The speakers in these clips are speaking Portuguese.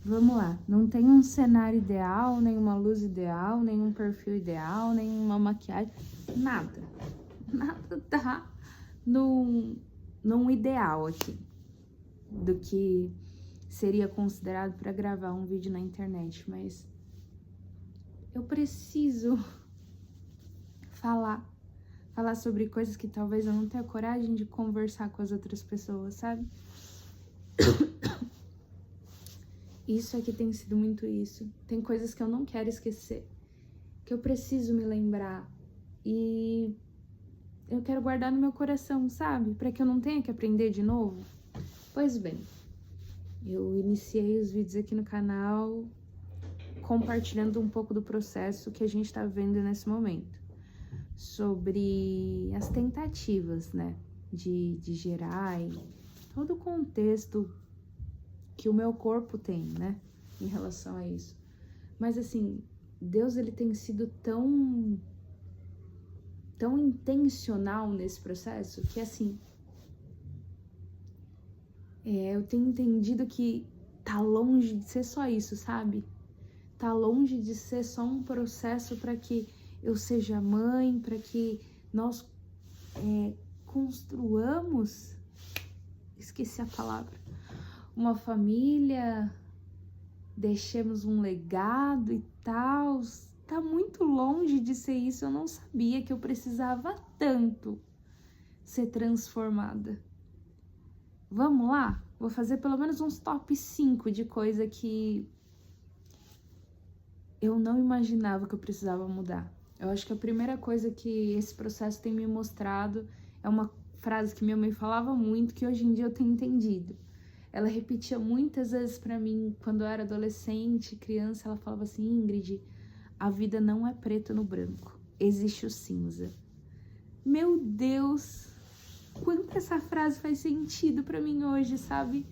Vamos lá, não tem um cenário ideal, nenhuma luz ideal, nenhum perfil ideal, nenhuma maquiagem, nada. Nada tá num ideal aqui, do que seria considerado para gravar um vídeo na internet, mas eu preciso falar sobre coisas que talvez eu não tenha coragem de conversar com as outras pessoas, sabe? Isso aqui tem sido muito isso. Tem coisas que eu não quero esquecer, que eu preciso me lembrar e eu quero guardar no meu coração, sabe? Para que eu não tenha que aprender de novo. Pois bem, eu iniciei os vídeos aqui no canal compartilhando um pouco do processo que a gente tá vendo nesse momento, sobre as tentativas, né, de gerar e todo o contexto que o meu corpo tem, né, em relação a isso. Mas assim, Deus, ele tem sido tão intencional nesse processo que assim, eu tenho entendido que tá longe de ser só isso, sabe? Tá longe de ser só um processo para que eu seja mãe, para que nós construamos, esqueci a palavra, uma família, deixemos um legado e tal. Tá muito longe de ser isso. Eu não sabia que eu precisava tanto ser transformada. Vamos lá? Vou fazer pelo menos uns top 5 de coisa que eu não imaginava que eu precisava mudar. Eu acho que a primeira coisa que esse processo tem me mostrado é uma frase que minha mãe falava muito, que hoje em dia eu tenho entendido. Ela repetia muitas vezes pra mim, quando eu era adolescente, criança, ela falava assim: Ingrid, a vida não é preto no branco, existe o cinza. Meu Deus, quanto essa frase faz sentido pra mim hoje, sabe?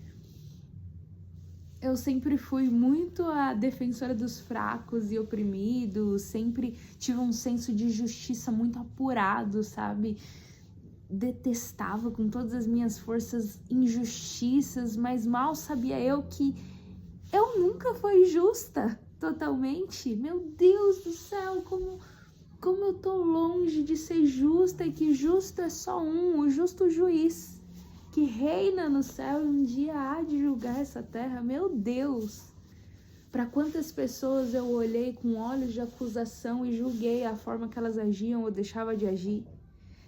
Eu sempre fui muito a defensora dos fracos e oprimidos, sempre tive um senso de justiça muito apurado, sabe? Detestava com todas as minhas forças injustiças, mas mal sabia eu que eu nunca fui justa totalmente. Meu Deus do céu, como eu tô longe de ser justa, e que justo é só o justo juiz, que reina no céu e um dia há de julgar essa terra. Meu Deus! Para quantas pessoas eu olhei com olhos de acusação e julguei a forma que elas agiam ou deixavam de agir,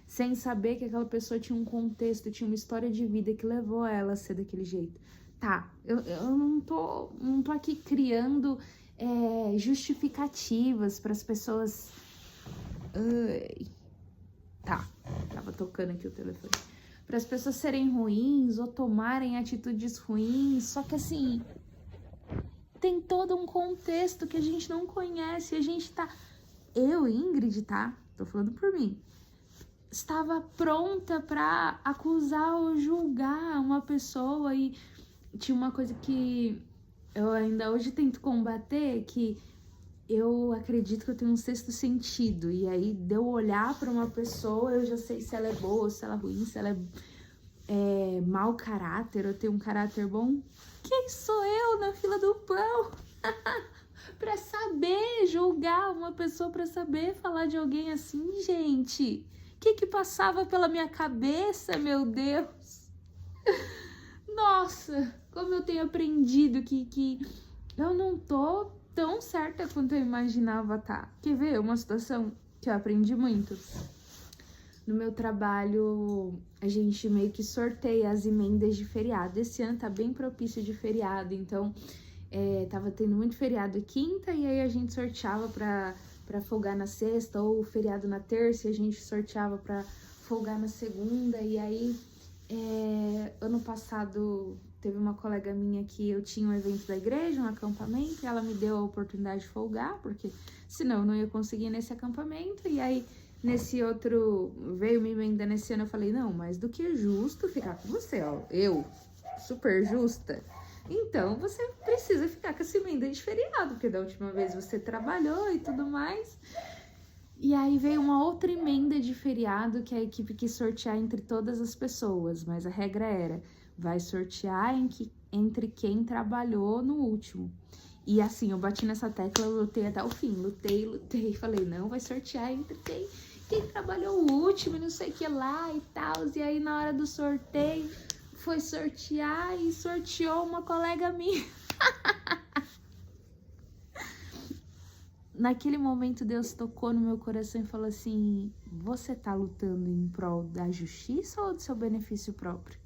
sem saber que aquela pessoa tinha um contexto, tinha uma história de vida que levou ela a ser daquele jeito. Tá, eu não tô aqui criando justificativas para as pessoas... Tá, tava tocando aqui o telefone. Para as pessoas serem ruins ou tomarem atitudes ruins, só que assim, tem todo um contexto que a gente não conhece, a gente tá... Eu, Ingrid, tá? Tô falando por mim. Estava pronta para acusar ou julgar uma pessoa, e tinha uma coisa que eu ainda hoje tento combater, que eu acredito que eu tenho um sexto sentido, e aí de eu olhar para uma pessoa, eu já sei se ela é boa ou se ela é ruim, se ela é mau caráter ou tem um caráter bom. Quem sou eu na fila do pão para saber julgar uma pessoa, para saber falar de alguém assim, gente? O que passava pela minha cabeça, meu Deus? Nossa, como eu tenho aprendido que eu não tô tão certa quanto eu imaginava tá. Quer ver uma situação que eu aprendi muito? No meu trabalho, a gente meio que sorteia as emendas de feriado. Esse ano tá bem propício de feriado, então tava tendo muito feriado quinta, e aí a gente sorteava pra folgar na sexta, ou feriado na terça, e a gente sorteava pra folgar na segunda. E aí, ano passado, teve uma colega minha que eu tinha um evento da igreja, um acampamento, e ela me deu a oportunidade de folgar, porque senão eu não ia conseguir nesse acampamento. E aí, nesse outro, veio uma emenda nesse ano, eu falei, não, mais do que justo ficar com você, ó, eu, super justa, então você precisa ficar com essa emenda de feriado, porque da última vez você trabalhou e tudo mais. E aí veio uma outra emenda de feriado que a equipe quis sortear entre todas as pessoas, mas a regra era, vai sortear entre quem trabalhou no último. E assim, eu bati nessa tecla, eu lutei até o fim, lutei, falei, não, vai sortear entre quem trabalhou o último, não sei o que lá e tal. E aí na hora do sorteio, foi sortear e sorteou uma colega minha. Naquele momento Deus tocou no meu coração e falou assim, você tá lutando em prol da justiça ou do seu benefício próprio?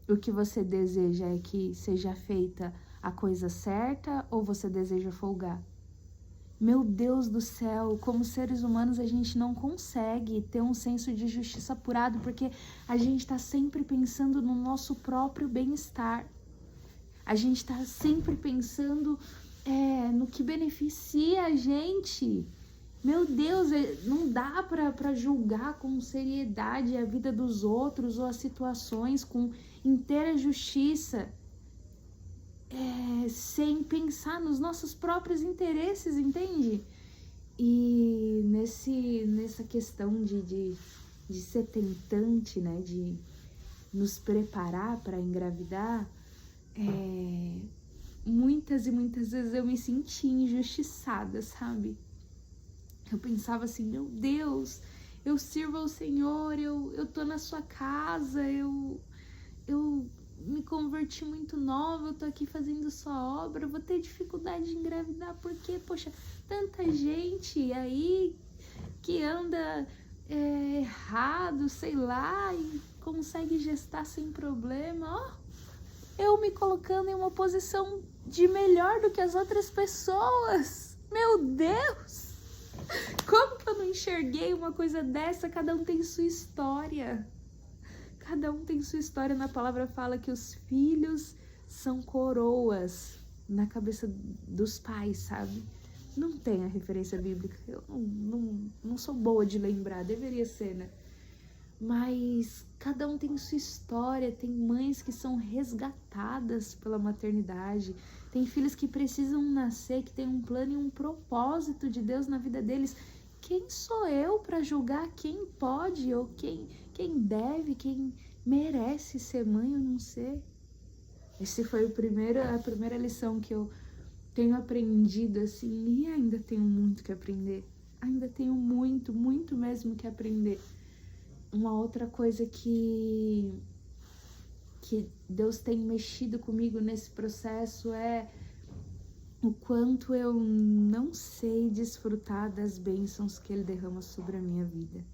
O que você deseja é que seja feita a coisa certa ou você deseja folgar? Meu Deus do céu, como seres humanos a gente não consegue ter um senso de justiça apurado porque a gente está sempre pensando no nosso próprio bem-estar. A gente está sempre pensando no que beneficia a gente. Meu Deus, não dá para julgar com seriedade a vida dos outros ou as situações com inteira justiça, sem pensar nos nossos próprios interesses, entende? E nessa questão de ser tentante, né, de nos preparar para engravidar, muitas e muitas vezes eu me senti injustiçada, sabe? Eu pensava assim, meu Deus, eu sirvo ao Senhor, eu tô na sua casa, eu me converti muito nova, eu tô aqui fazendo sua obra, eu vou ter dificuldade de engravidar, porque, poxa, tanta gente aí que anda errado, sei lá, e consegue gestar sem problema, ó, eu me colocando em uma posição de melhor do que as outras pessoas, meu Deus! Como que eu não enxerguei uma coisa dessa? Cada um tem sua história. Cada um tem sua história. Na palavra fala que os filhos são coroas na cabeça dos pais, sabe? Não tem a referência bíblica. Eu não sou boa de lembrar. Deveria ser, né? Mas cada um tem sua história. Tem mães que são resgatadas pela maternidade. Tem filhos que precisam nascer, que tem um plano e um propósito de Deus na vida deles. Quem sou eu para julgar quem pode ou quem deve, quem merece ser mãe ou não ser? Essa foi a primeira lição que eu tenho aprendido, assim, e ainda tenho muito que aprender. Ainda tenho muito, muito mesmo que aprender. Uma outra coisa que Deus tem mexido comigo nesse processo é o quanto eu não sei desfrutar das bênçãos que Ele derrama sobre a minha vida.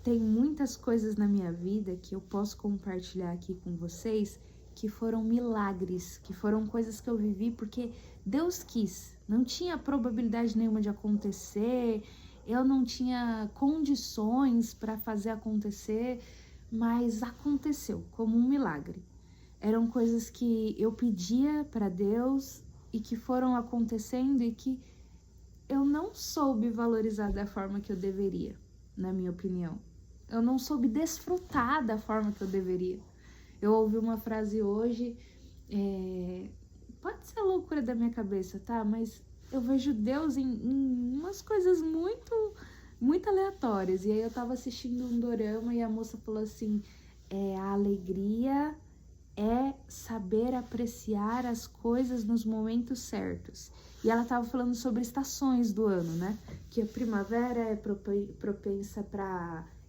Tem muitas coisas na minha vida que eu posso compartilhar aqui com vocês que foram milagres, que foram coisas que eu vivi porque Deus quis. Não tinha probabilidade nenhuma de acontecer, eu não tinha condições para fazer acontecer, mas aconteceu como um milagre. Eram coisas que eu pedia para Deus e que foram acontecendo e que eu não soube valorizar da forma que eu deveria, na minha opinião. Eu não soube desfrutar da forma que eu deveria. Eu ouvi uma frase hoje, pode ser loucura da minha cabeça, tá? Mas eu vejo Deus em umas coisas muito, muito aleatórias. E aí eu tava assistindo um dorama e a moça falou assim, a alegria é saber apreciar as coisas nos momentos certos. E ela tava falando sobre estações do ano, né? Que a primavera é propensa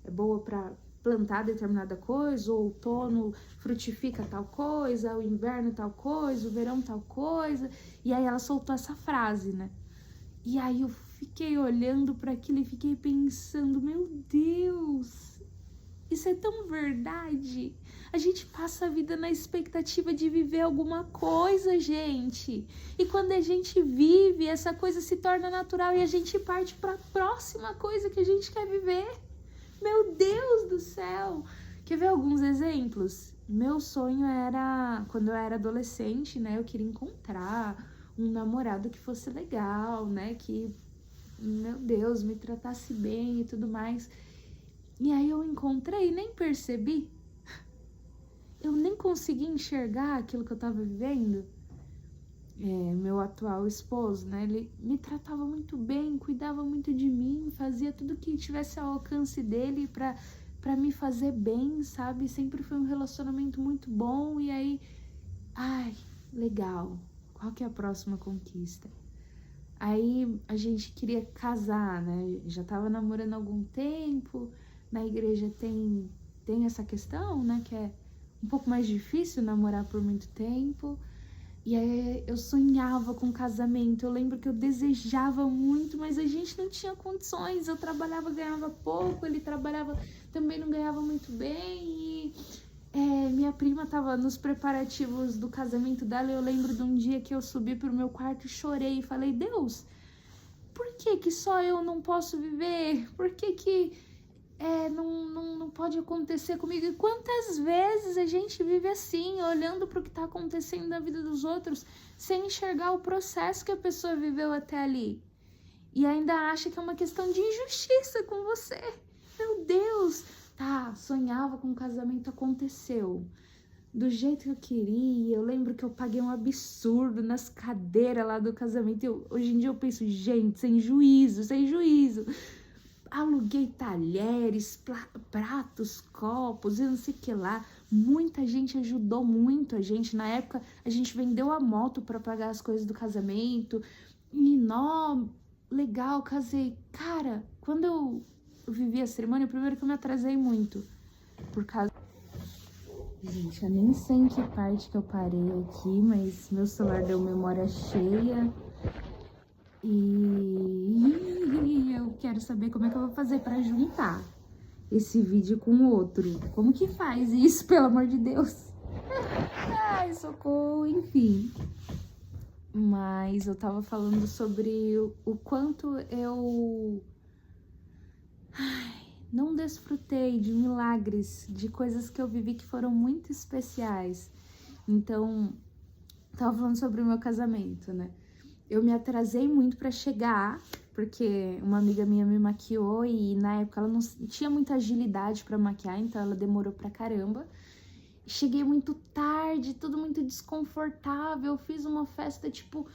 é boa para plantar determinada coisa, o outono frutifica tal coisa, o inverno tal coisa, o verão tal coisa. E aí ela soltou essa frase, né? E aí eu fiquei olhando para aquilo e fiquei pensando, meu Deus, isso é tão verdade. A gente passa a vida na expectativa de viver alguma coisa, gente. E quando a gente vive, essa coisa se torna natural e a gente parte para a próxima coisa que a gente quer viver. Meu Deus do céu! Quer ver alguns exemplos? Meu sonho era, quando eu era adolescente, né? Eu queria encontrar um namorado que fosse legal, né? Que, meu Deus, me tratasse bem e tudo mais. E aí eu encontrei e nem percebi. Eu nem consegui enxergar aquilo que eu tava vivendo. meu atual esposo, né? Ele me tratava muito bem, cuidava muito de mim, fazia tudo que tivesse ao alcance dele pra me fazer bem, sabe? Sempre foi um relacionamento muito bom. E aí, ai, legal. Qual que é a próxima conquista? Aí a gente queria casar, né? Já tava namorando há algum tempo. Na igreja tem essa questão, né? Que é um pouco mais difícil namorar por muito tempo. E aí eu sonhava com casamento. Eu lembro que eu desejava muito, mas a gente não tinha condições. Eu trabalhava, ganhava pouco, ele trabalhava, também não ganhava muito bem. E minha prima tava nos preparativos do casamento dela. E eu lembro de um dia que eu subi pro meu quarto e chorei e falei: Deus, por que só eu não posso viver? Por que não pode acontecer comigo? E quantas vezes a gente vive assim, olhando para o que está acontecendo na vida dos outros, sem enxergar o processo que a pessoa viveu até ali. E ainda acha que é uma questão de injustiça com você. Meu Deus! Tá, sonhava com o casamento, aconteceu do jeito que eu queria. Eu lembro que eu paguei um absurdo nas cadeiras lá do casamento. Hoje em dia eu penso, gente, sem juízo, sem juízo. Aluguei talheres, pratos, copos e não sei o que lá. Muita gente ajudou muito a gente. Na época, a gente vendeu a moto para pagar as coisas do casamento. E, legal, casei. Cara, quando eu vivi a cerimônia, primeiro que eu me atrasei muito. Por causa... Gente, eu nem sei em que parte que eu parei aqui, mas meu celular deu memória cheia. E eu quero saber como é que eu vou fazer para juntar esse vídeo com o outro. Como que faz isso, pelo amor de Deus? Ai, socorro, enfim. Mas eu tava falando sobre o quanto eu não desfrutei de milagres, de coisas que eu vivi que foram muito especiais. Então, tava falando sobre o meu casamento, né? Eu me atrasei muito pra chegar, porque uma amiga minha me maquiou e na época ela não tinha muita agilidade pra maquiar, então ela demorou pra caramba. Cheguei muito tarde, tudo muito desconfortável. Eu fiz uma festa, tipo,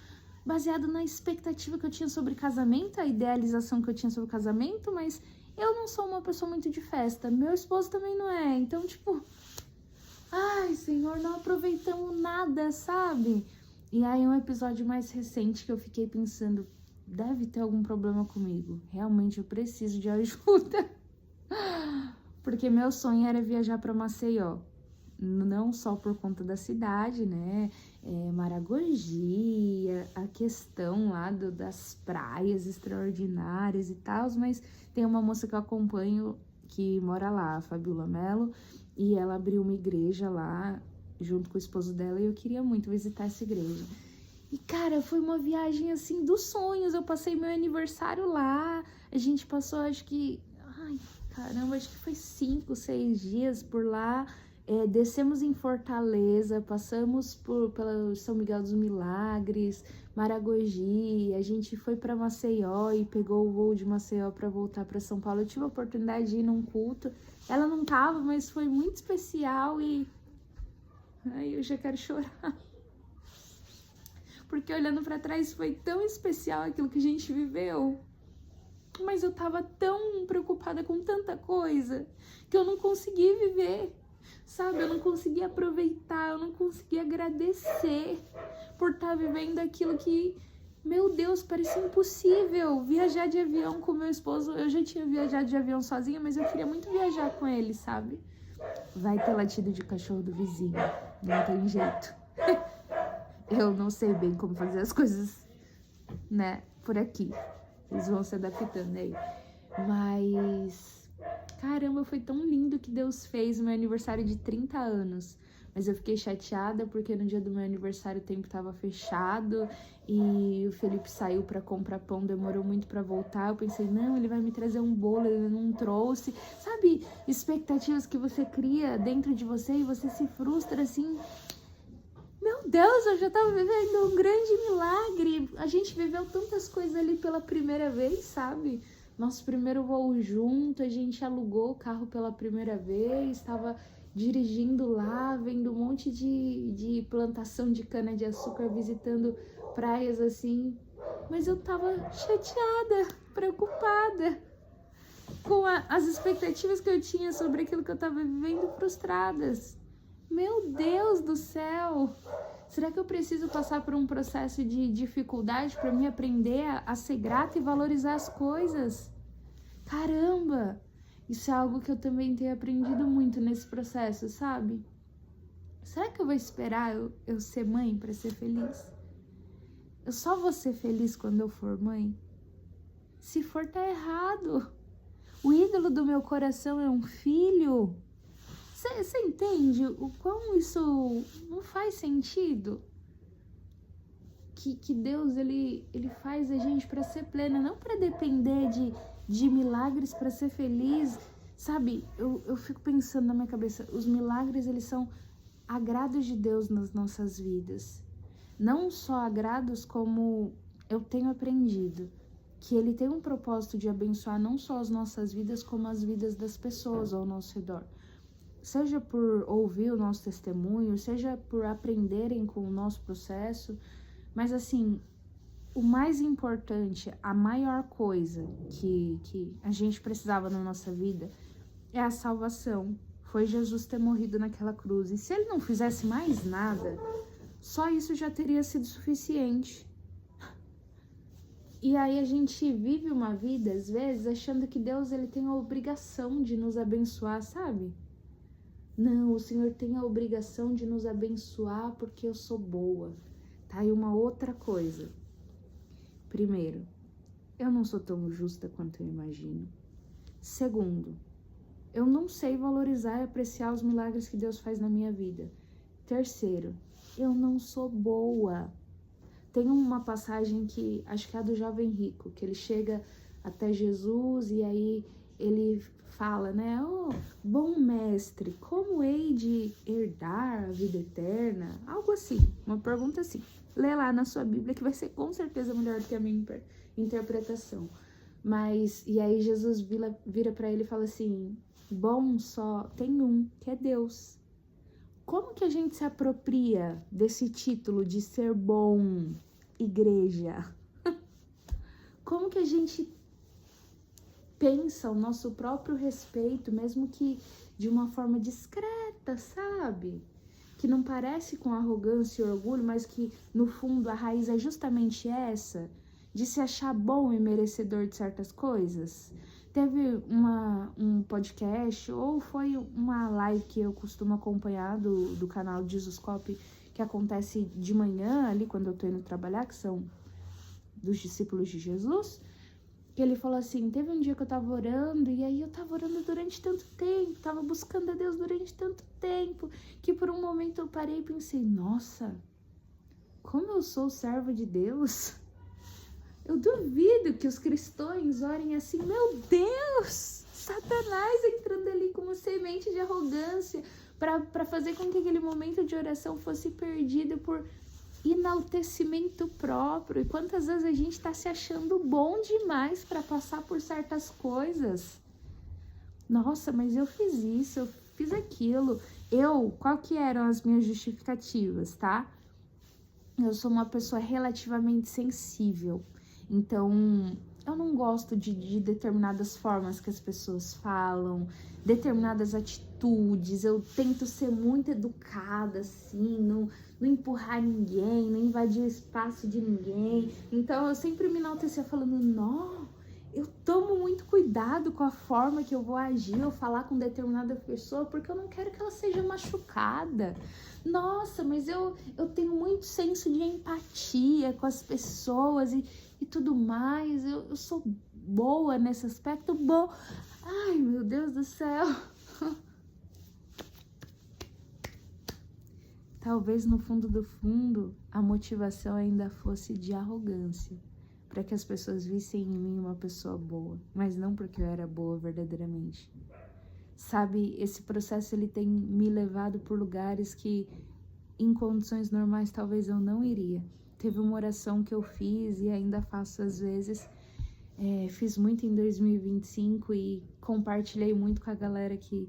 baseada na expectativa que eu tinha sobre casamento, a idealização que eu tinha sobre casamento, mas eu não sou uma pessoa muito de festa. Meu esposo também não é, então, tipo, ai, Senhor, não aproveitamos nada, sabe? E aí um episódio mais recente que eu fiquei pensando, deve ter algum problema comigo. Realmente eu preciso de ajuda. Porque meu sonho era viajar para Maceió. Não só por conta da cidade, né? Maragogi, a questão lá das praias extraordinárias e tal, mas tem uma moça que eu acompanho que mora lá, a Fabiola Mello, e ela abriu uma igreja lá junto com o esposo dela, e eu queria muito visitar essa igreja. E, cara, foi uma viagem, assim, dos sonhos. Eu passei meu aniversário lá, a gente passou, acho que... Ai, caramba, acho que foi 5, 6 dias por lá. Descemos em Fortaleza, passamos pela São Miguel dos Milagres, Maragogi, a gente foi para Maceió e pegou o voo de Maceió para voltar para São Paulo. Eu tive a oportunidade de ir num culto, ela não tava, mas foi muito especial e... Ai, eu já quero chorar. Porque olhando pra trás foi tão especial aquilo que a gente viveu. Mas eu tava tão preocupada com tanta coisa que eu não consegui viver, sabe? Eu não consegui aproveitar, eu não consegui agradecer por estar vivendo aquilo que, meu Deus, parecia impossível. Viajar de avião com meu esposo, eu já tinha viajado de avião sozinha, mas eu queria muito viajar com ele, sabe? Vai ter latido de cachorro do vizinho, não tem jeito. Eu não sei bem como fazer as coisas, né, por aqui. Eles vão se adaptando aí. Mas, caramba, foi tão lindo que Deus fez o meu aniversário de 30 anos. Mas eu fiquei chateada porque no dia do meu aniversário o tempo tava fechado e o Felipe saiu pra comprar pão, demorou muito pra voltar. Eu pensei, não, ele vai me trazer um bolo, ele não trouxe. Sabe, expectativas que você cria dentro de você e você se frustra assim. Meu Deus, eu já tava vivendo um grande milagre. A gente viveu tantas coisas ali pela primeira vez, sabe? Nosso primeiro voo junto, a gente alugou o carro pela primeira vez, estava dirigindo lá, vendo um monte de plantação de cana-de-açúcar, visitando praias assim, mas eu tava chateada, preocupada, com as expectativas que eu tinha sobre aquilo que eu tava vivendo frustradas. Meu Deus do céu! Será que eu preciso passar por um processo de dificuldade para me aprender a ser grata e valorizar as coisas? Caramba! Isso é algo que eu também tenho aprendido muito nesse processo, sabe? Será que eu vou esperar eu ser mãe para ser feliz? Eu só vou ser feliz quando eu for mãe? Se for, tá errado. O ídolo do meu coração é um filho. Você entende o quão isso não faz sentido? Que Deus, ele faz a gente para ser plena, não para depender de milagres para ser feliz. Sabe, eu fico pensando na minha cabeça, os milagres, eles são agrados de Deus nas nossas vidas. Não só agrados, como eu tenho aprendido, que ele tem um propósito de abençoar não só as nossas vidas, como as vidas das pessoas ao nosso redor. Seja por ouvir o nosso testemunho, seja por aprenderem com o nosso processo, mas assim, o mais importante, a maior coisa que a gente precisava na nossa vida é a salvação. Foi Jesus ter morrido naquela cruz. E se ele não fizesse mais nada, só isso já teria sido suficiente. E aí a gente vive uma vida, às vezes, achando que Deus, ele tem a obrigação de nos abençoar, sabe? Não, o Senhor tem a obrigação de nos abençoar porque eu sou boa. Tá? E uma outra coisa. Primeiro, eu não sou tão justa quanto eu imagino. Segundo, eu não sei valorizar e apreciar os milagres que Deus faz na minha vida. Terceiro, eu não sou boa. Tem uma passagem que, acho que é a do jovem rico, que ele chega até Jesus e aí ele fala, né? Oh, bom mestre, como hei de herdar a vida eterna? Algo assim, uma pergunta assim. Lê lá na sua Bíblia que vai ser com certeza melhor do que a minha interpretação. Mas, e aí Jesus vira para ele e fala assim, bom só tem um, que é Deus. Como que a gente se apropria desse título de ser bom, igreja? Como que a gente pensa o nosso próprio respeito, mesmo que de uma forma discreta, sabe? Que não parece com arrogância e orgulho, mas que no fundo a raiz é justamente essa, de se achar bom e merecedor de certas coisas. Teve um podcast, ou foi uma live que eu costumo acompanhar do canal Jesuscope, que acontece de manhã ali quando eu tô indo trabalhar, que são dos discípulos de Jesus, que ele falou assim, teve um dia que eu tava orando, e aí eu tava orando durante tanto tempo, tava buscando a Deus durante tanto tempo, que por um momento eu parei e pensei, nossa, como eu sou serva de Deus. Eu duvido que os cristãos orem assim, meu Deus, Satanás entrando ali com uma semente de arrogância para fazer com que aquele momento de oração fosse perdido por enaltecimento próprio. E quantas vezes a gente está se achando bom demais para passar por certas coisas. Nossa, mas eu fiz isso, eu fiz aquilo. Qual que eram as minhas justificativas, tá? Eu sou uma pessoa relativamente sensível. Então, eu não gosto de determinadas formas que as pessoas falam, determinadas atitudes. Eu tento ser muito educada, assim, não empurrar ninguém, não invadir o espaço de ninguém. Então, eu sempre me enaltecia falando, não, eu tomo muito cuidado com a forma que eu vou agir ou falar com determinada pessoa, porque eu não quero que ela seja machucada. Nossa, mas eu tenho muito senso de empatia com as pessoas e tudo mais, eu sou boa nesse aspecto, ai meu Deus do céu. Talvez no fundo do fundo a motivação ainda fosse de arrogância, para que as pessoas vissem em mim uma pessoa boa, mas não porque eu era boa verdadeiramente. Sabe, esse processo ele tem me levado por lugares que em condições normais talvez eu não iria. Teve uma oração que eu fiz e ainda faço às vezes, fiz muito em 2025 e compartilhei muito com a galera que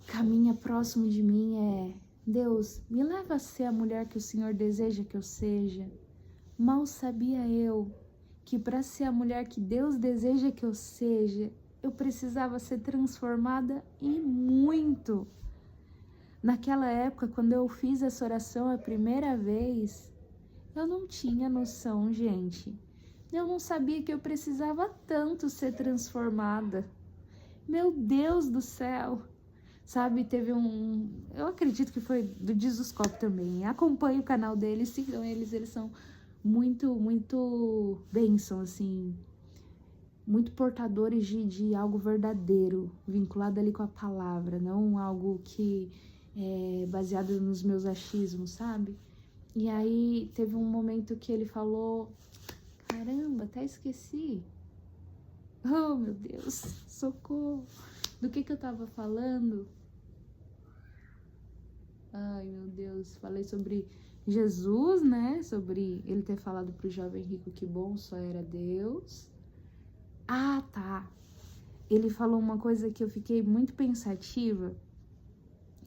caminha próximo de mim, Deus, me leva a ser a mulher que o Senhor deseja que eu seja. Mal sabia eu que para ser a mulher que Deus deseja que eu seja, eu precisava ser transformada e muito. Naquela época, quando eu fiz essa oração a primeira vez, eu não tinha noção, gente. Eu não sabia que eu precisava tanto ser transformada. Meu Deus do céu! Sabe, teve eu acredito que foi do Jesuscope também. Acompanhe o canal deles, sigam eles são muito bênção, assim. Muito portadores de algo verdadeiro, vinculado ali com a palavra, não algo que é baseado nos meus achismos, sabe? E aí teve um momento que ele falou, caramba, até esqueci. Oh, meu Deus, socorro. Do que eu tava falando? Ai, meu Deus, falei sobre Jesus, né? Sobre ele ter falado pro jovem rico que bom só era Deus. Ah, tá. Ele falou uma coisa que eu fiquei muito pensativa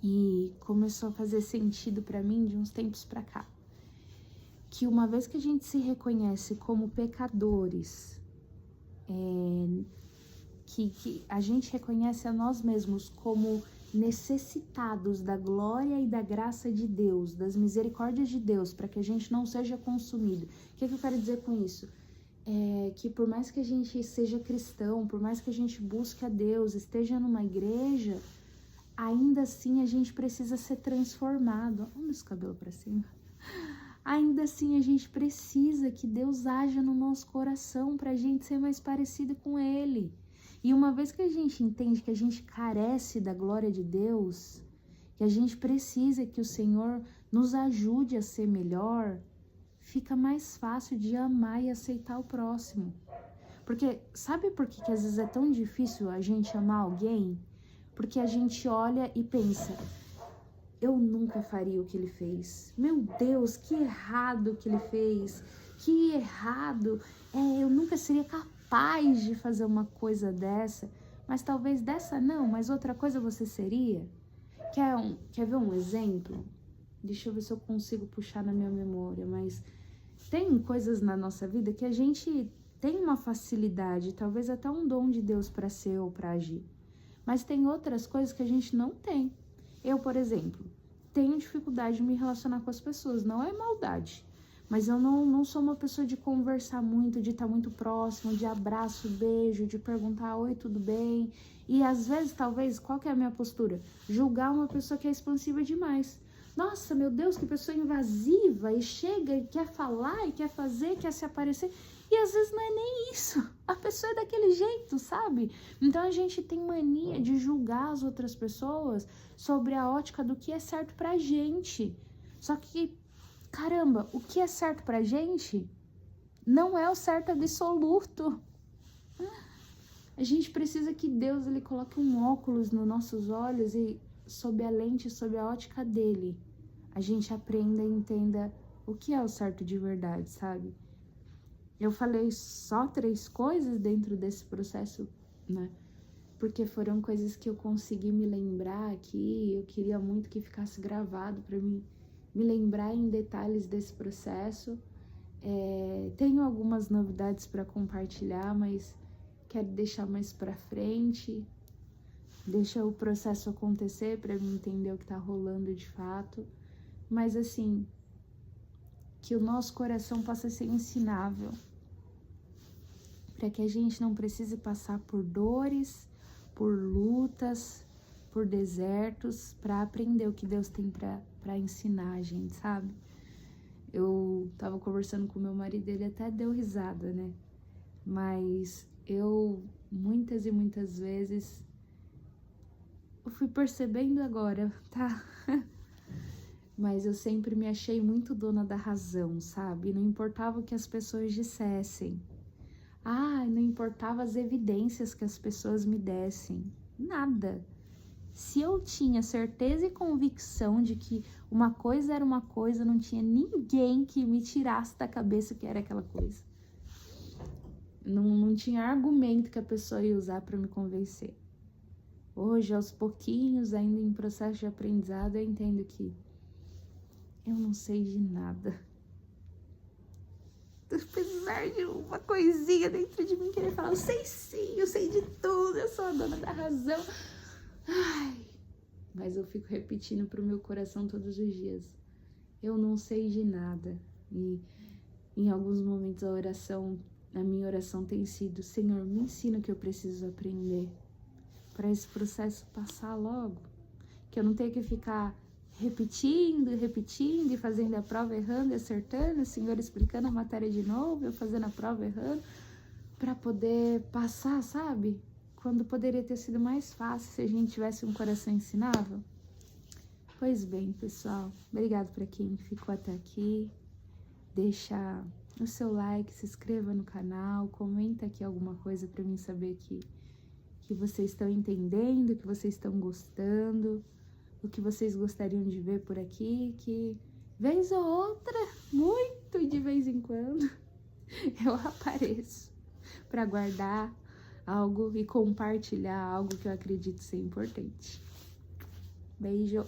e começou a fazer sentido pra mim de uns tempos pra cá. Que uma vez que a gente se reconhece como pecadores, que a gente reconhece a nós mesmos como necessitados da glória e da graça de Deus, das misericórdias de Deus, para que a gente não seja consumido. O que eu quero dizer com isso? Que por mais que a gente seja cristão, por mais que a gente busque a Deus, esteja numa igreja, ainda assim a gente precisa ser transformado. Olha meus cabelos para cima. Ainda assim a gente precisa que Deus haja no nosso coração para a gente ser mais parecido com Ele. E uma vez que a gente entende que a gente carece da glória de Deus, que a gente precisa que o Senhor nos ajude a ser melhor, fica mais fácil de amar e aceitar o próximo. Porque sabe por que às vezes é tão difícil a gente amar alguém? Porque a gente olha e pensa, eu nunca faria o que ele fez. Meu Deus, que errado que ele fez. Que errado. Eu nunca seria capaz de fazer uma coisa dessa. Mas talvez dessa não, mas outra coisa você seria. Quer ver um exemplo? Deixa eu ver se eu consigo puxar na minha memória, mas tem coisas na nossa vida que a gente tem uma facilidade, talvez até um dom de Deus para ser ou para agir. Mas tem outras coisas que a gente não tem. Eu, por exemplo, tenho dificuldade de me relacionar com as pessoas, não é maldade. Mas eu não sou uma pessoa de conversar muito, de estar muito próximo, de abraço, beijo, de perguntar, oi, tudo bem? E às vezes, talvez, qual que é a minha postura? Julgar uma pessoa que é expansiva demais. Nossa, meu Deus, que pessoa invasiva, e chega e quer falar, e quer fazer, quer se aparecer. E às vezes não é nem isso, a pessoa é daquele jeito, sabe? Então a gente tem mania de julgar as outras pessoas sobre a ótica do que é certo pra gente. Só que, caramba, o que é certo pra gente não é o certo absoluto. A gente precisa que Deus ele coloque um óculos nos nossos olhos e sob a lente, sob a ótica dele, a gente aprenda e entenda o que é o certo de verdade, sabe? Eu falei só 3 coisas dentro desse processo, né? Porque foram coisas que eu consegui me lembrar aqui, eu queria muito que ficasse gravado para mim me lembrar em detalhes desse processo. Tenho algumas novidades para compartilhar, mas quero deixar mais para frente. Deixa o processo acontecer para mim entender o que tá rolando de fato. Mas assim, que o nosso coração possa ser ensinável. Para que a gente não precise passar por dores, por lutas, por desertos, para aprender o que Deus tem para ensinar a gente, sabe? Eu tava conversando com meu marido, ele até deu risada, né? Mas eu, muitas e muitas vezes, eu fui percebendo agora, tá? Mas eu sempre me achei muito dona da razão, sabe? Não importava o que as pessoas dissessem. Não importava as evidências que as pessoas me dessem. Nada. Se eu tinha certeza e convicção de que uma coisa era uma coisa, não tinha ninguém que me tirasse da cabeça que era aquela coisa. Não tinha argumento que a pessoa ia usar para me convencer. Hoje, aos pouquinhos, ainda em processo de aprendizado, eu entendo que eu não sei de nada. Apesar de uma coisinha dentro de mim querer falar, eu sei sim, eu sei de tudo, eu sou a dona da razão. Ai, mas eu fico repetindo pro meu coração todos os dias, eu não sei de nada. E em alguns momentos a minha oração tem sido, Senhor, me ensina o que eu preciso aprender para esse processo passar logo. Que eu não tenha que ficar repetindo e fazendo a prova errando e acertando, o Senhor explicando a matéria de novo, eu fazendo a prova errando, para poder passar, sabe? Quando poderia ter sido mais fácil se a gente tivesse um coração ensinável. Pois bem, pessoal, obrigado para quem ficou até aqui. Deixa o seu like, se inscreva no canal, comenta aqui alguma coisa para mim saber que vocês estão entendendo, que vocês estão gostando, o que vocês gostariam de ver por aqui, que vez ou outra, muito de vez em quando, eu apareço para guardar algo e compartilhar algo que eu acredito ser importante. Beijo!